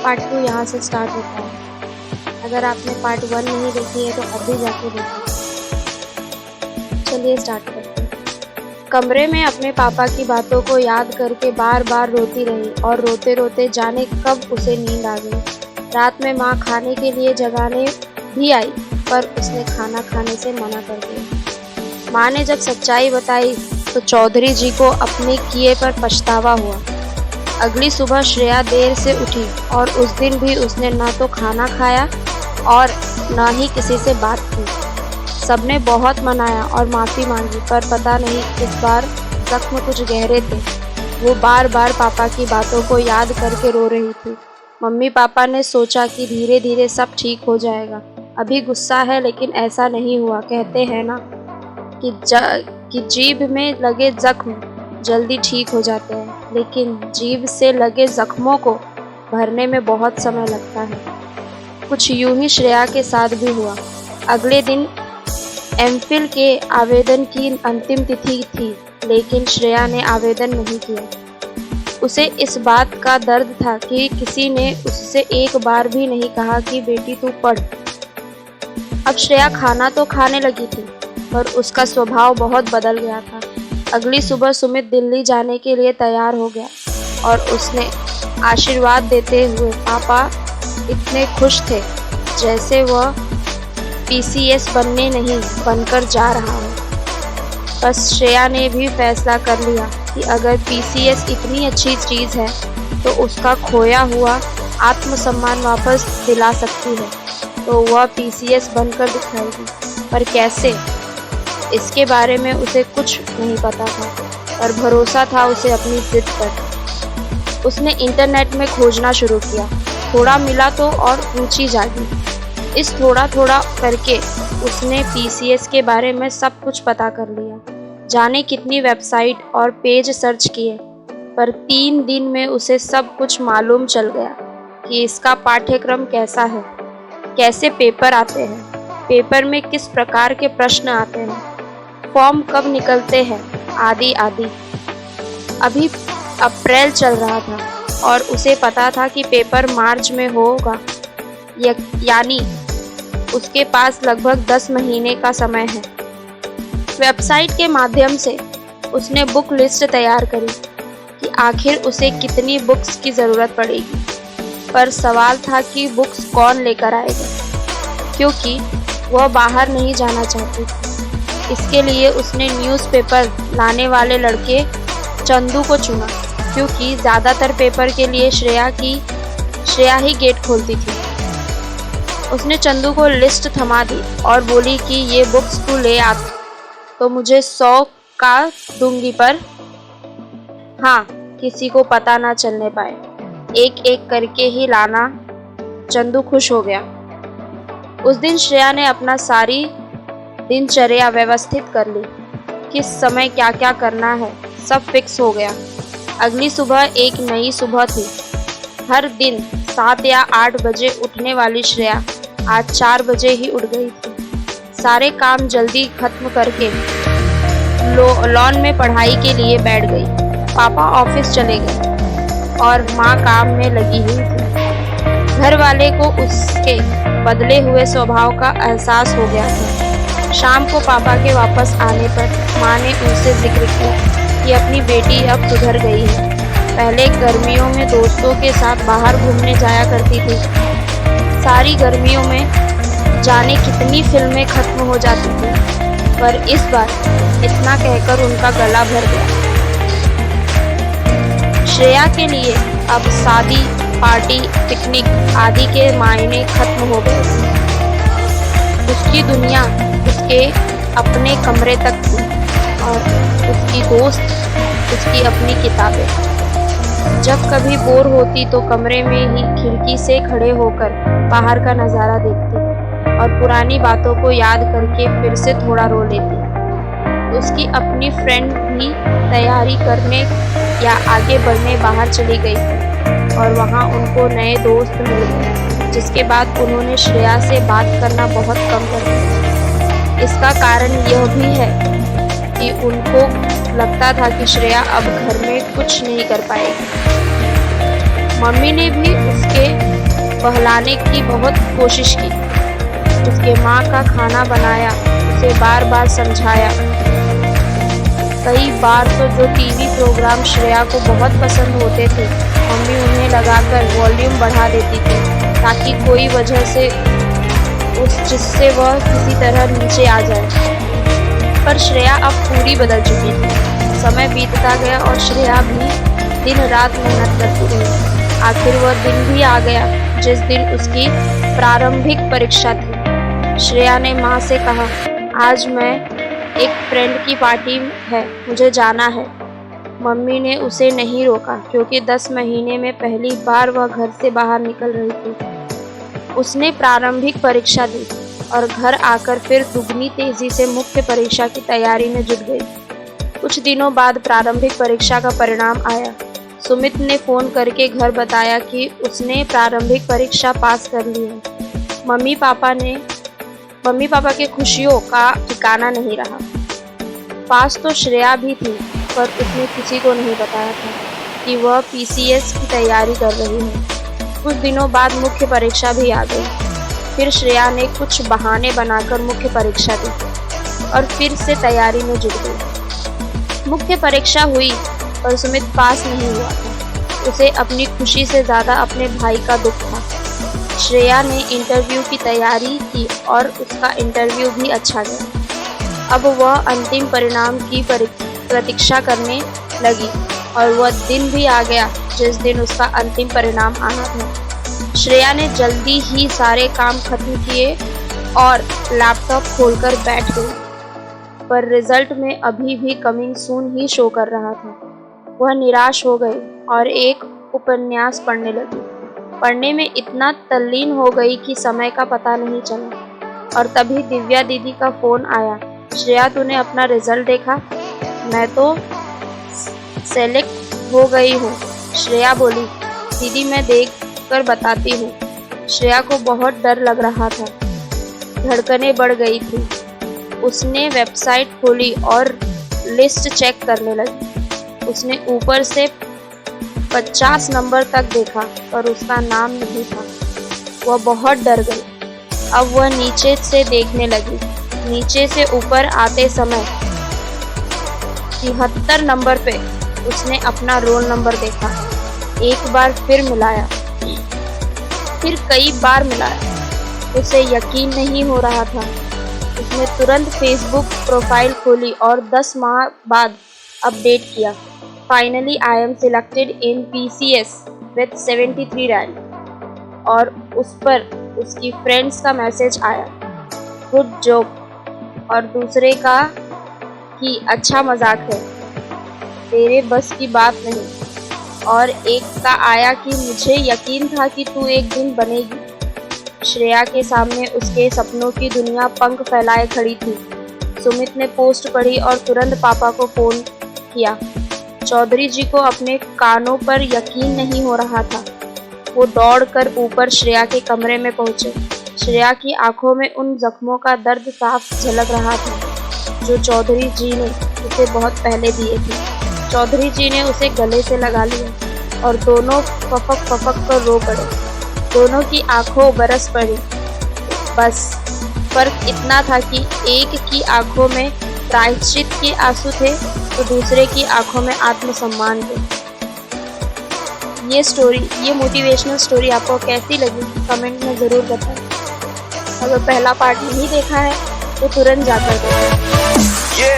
Part 2 यहाँ से start होता है। अगर आपने पार्ट 1 नहीं देखी है तो अभी जाके देखिए। चलिए स्टार्ट करते हैं। कमरे में अपने पापा की बातों को याद करके बार बार रोती रही और रोते रोते जाने कब उसे नींद आ गई। रात में माँ खाने के लिए जगाने भी आई पर उसने खाना खाने से मना कर दिया। माँ ने जब सच्चाई बताई तो चौधरी जी को अपने किए पर पछतावा हुआ। अगली सुबह श्रेया देर से उठी और उस दिन भी उसने न तो खाना खाया और न ही किसी से बात की। सबने बहुत मनाया और माफ़ी मांगी पर पता नहीं इस बार जख्म कुछ गहरे थे। वो बार बार पापा की बातों को याद करके रो रही थी। मम्मी पापा ने सोचा कि धीरे धीरे सब ठीक हो जाएगा। अभी गुस्सा है लेकिन ऐसा नहीं हुआ। कहते हैं ना कि जीभ में लगे जख्म जल्दी ठीक हो जाते हैं, लेकिन जीभ से लगे जख्मों को भरने में बहुत समय लगता है। कुछ यूं ही श्रेया के साथ भी हुआ। अगले दिन एमफिल के आवेदन की अंतिम तिथि थी, लेकिन श्रेया ने आवेदन नहीं किया। उसे इस बात का दर्द था कि किसी ने उससे एक बार भी नहीं कहा कि बेटी तू पढ़। अब श्रेया खाना तो खाने लगी थी पर उसका स्वभाव बहुत बदल गया था। अगली सुबह सुमित दिल्ली जाने के लिए तैयार हो गया और उसने आशीर्वाद देते हुए पापा इतने खुश थे जैसे वह पीसीएस बनने नहीं बनकर जा रहा हो। बस श्रेया ने भी फैसला कर लिया कि अगर पीसीएस इतनी अच्छी चीज़ है तो उसका खोया हुआ आत्मसम्मान वापस दिला सकती है, तो वह पीसीएस बनकर दिखाएगी। पर कैसे, इसके बारे में उसे कुछ नहीं पता था, पर भरोसा था उसे अपनी जिद पर। उसने इंटरनेट में खोजना शुरू किया। थोड़ा मिला तो और रुचि जागी। इस थोड़ा थोड़ा करके उसने पीसीएस के बारे में सब कुछ पता कर लिया। जाने कितनी वेबसाइट और पेज सर्च किए, पर 3 दिन में उसे सब कुछ मालूम चल गया कि इसका पाठ्यक्रम कैसा है, कैसे पेपर आते हैं, पेपर में किस प्रकार के प्रश्न आते हैं, फॉर्म कब निकलते हैं, आदि आदि। अभी अप्रैल चल रहा था और उसे पता था कि पेपर मार्च में होगा, यानी उसके पास लगभग 10 महीने का समय है। वेबसाइट के माध्यम से उसने बुक लिस्ट तैयार करी कि आखिर उसे कितनी बुक्स की ज़रूरत पड़ेगी, पर सवाल था कि बुक्स कौन लेकर आएगा, क्योंकि वह बाहर नहीं जाना चाहती थी। इसके लिए उसने न्यूज़पेपर लाने वाले लड़के चंदू को चुना, क्योंकि ज़्यादातर पेपर के लिए श्रेया ही गेट खोलती थी। उसने चंदू को लिस्ट थमा दी और बोली कि ये बुक्स तू ले आ तो मुझे 100 का दूंगी, पर हाँ, किसी को पता ना चलने पाए, एक एक करके ही लाना। चंदू खुश हो गया। उस दिन श्रेया ने अपना सारी दिनचर्या व्यवस्थित कर ली। किस समय क्या क्या करना है सब फिक्स हो गया। अगली सुबह एक नई सुबह थी। हर दिन 7 या 8 बजे उठने वाली श्रेया आज 4 बजे ही उठ गई थी। सारे काम जल्दी खत्म करके लॉन में पढ़ाई के लिए बैठ गई। पापा ऑफिस चले गए और माँ काम में लगी हुई थी। घर वाले को उसके बदले हुए स्वभाव का एहसास हो गया था। शाम को पापा के वापस आने पर माँ ने उनसे जिक्र किया कि अपनी बेटी अब सुधर गई है। पहले गर्मियों में दोस्तों के साथ बाहर घूमने जाया करती थी। सारी गर्मियों में जाने कितनी फिल्में खत्म हो जाती थी, पर इस बार इतना कहकर उनका गला भर गया। श्रेया के लिए अब शादी, पार्टी, पिकनिक आदि के मायने खत्म हो गए थे। उसकी दुनिया उसके अपने कमरे तक थी और उसकी दोस्त उसकी अपनी किताबें। जब कभी बोर होती तो कमरे में ही खिड़की से खड़े होकर बाहर का नज़ारा देखती और पुरानी बातों को याद करके फिर से थोड़ा रो लेती। उसकी अपनी फ्रेंड भी तैयारी करने या आगे बढ़ने बाहर चली गई थी और वहाँ उनको नए दोस्त मिल गए, जिसके बाद उन्होंने श्रेया से बात करना बहुत कम कर दिया। इसका कारण यह भी है कि उनको लगता था कि श्रेया अब घर में कुछ नहीं कर पाएगी। मम्मी ने भी उसके बहलाने की बहुत कोशिश की। उसके माँ का खाना बनाया, उसे बार बार समझाया। कई बार तो जो टीवी प्रोग्राम श्रेया को बहुत पसंद होते थे, मम्मी उन्हें लगाकर वॉल्यूम बढ़ा देती थी ताकि कोई वजह से जिससे वह किसी तरह नीचे आ जाए। पर श्रेया अब पूरी बदल चुकी थी। समय बीतता गया और श्रेया भी दिन रात मेहनत करती रही। आखिर वह दिन भी आ गया जिस दिन उसकी प्रारंभिक परीक्षा थी। श्रेया ने माँ से कहा, आज मैं एक फ्रेंड की पार्टी है, मुझे जाना है। मम्मी ने उसे नहीं रोका क्योंकि 10 महीने में पहली बार वह घर से बाहर निकल रही थी। उसने प्रारंभिक परीक्षा दी और घर आकर फिर दुगनी तेजी से मुख्य परीक्षा की तैयारी में जुट गई। कुछ दिनों बाद प्रारंभिक परीक्षा का परिणाम आया। सुमित ने फोन करके घर बताया कि उसने प्रारंभिक परीक्षा पास कर ली है। मम्मी पापा की खुशियों का ठिकाना नहीं रहा। पास तो श्रेया भी थी, पर उसने किसी को नहीं बताया था कि वह PCS की तैयारी कर रही है। कुछ दिनों बाद मुख्य परीक्षा भी आ गई। फिर श्रेया ने कुछ बहाने बनाकर मुख्य परीक्षा दी और फिर से तैयारी में जुट गई। मुख्य परीक्षा हुई पर सुमित पास नहीं हुआ था। उसे अपनी खुशी से ज़्यादा अपने भाई का दुख था। श्रेया ने इंटरव्यू की तैयारी की और उसका इंटरव्यू भी अच्छा गया। अब वह अंतिम परिणाम की प्रतीक्षा करने लगी और वह दिन भी आ गया जिस दिन उसका अंतिम परिणाम आना था। श्रेया ने जल्दी ही सारे काम खत्म किए और लैपटॉप खोलकर बैठ गई, पर रिजल्ट में अभी भी कमिंग सून ही शो कर रहा था। वह निराश हो गई और एक उपन्यास पढ़ने लगी। पढ़ने में इतना तल्लीन हो गई कि समय का पता नहीं चला। और तभी दिव्या दीदी का फोन आया, श्रेया तूने अपना रिजल्ट देखा? मैं तो सेलेक्ट हो गई हूँ। श्रेया बोली, दीदी मैं देख कर बताती हूँ। श्रेया को बहुत डर लग रहा था, धड़कनें बढ़ गई थी। उसने वेबसाइट खोली और लिस्ट चेक करने लगी। उसने ऊपर से 50 नंबर तक देखा पर उसका नाम नहीं था। वह बहुत डर गई। अब वह नीचे से देखने लगी। नीचे से ऊपर आते समय 73 नंबर पे उसने अपना रोल नंबर देखा। एक बार फिर मिलाया, फिर कई बार मिलाया। उसे यकीन नहीं हो रहा था। उसने तुरंत फेसबुक प्रोफाइल खोली और 10 माह बाद अपडेट किया। Finally I am selected in PCS with 73 rank. और उस पर उसकी फ्रेंड्स का मैसेज आया, गुड जॉब। और दूसरे का कि अच्छा मजाक है, तेरे बस की बात नहीं। और एक का आया कि मुझे यकीन था कि तू एक दिन बनेगी। श्रेया के सामने उसके सपनों की दुनिया पंख फैलाए खड़ी थी। सुमित ने पोस्ट पढ़ी और तुरंत पापा को फोन किया। चौधरी जी को अपने कानों पर यकीन नहीं हो रहा था। वो दौड़कर ऊपर श्रेया के कमरे में पहुंचे। श्रेया की आंखों में उन जख्मों का दर्द साफ झलक रहा था जो चौधरी जी ने उसे बहुत पहले दिए थे। चौधरी जी ने उसे गले से लगा लिया और दोनों फपक कर रो पड़े। दोनों की आंखों बरस पड़ी। बस फर्क इतना था कि एक की आंखों में प्रायश्चित के आंसू थे तो दूसरे की आंखों में आत्मसम्मान थे। ये मोटिवेशनल स्टोरी आपको कैसी लगी कमेंट में ज़रूर बताएं। अगर पहला पार्ट नहीं देखा है तो तुरंत जाकर देखें।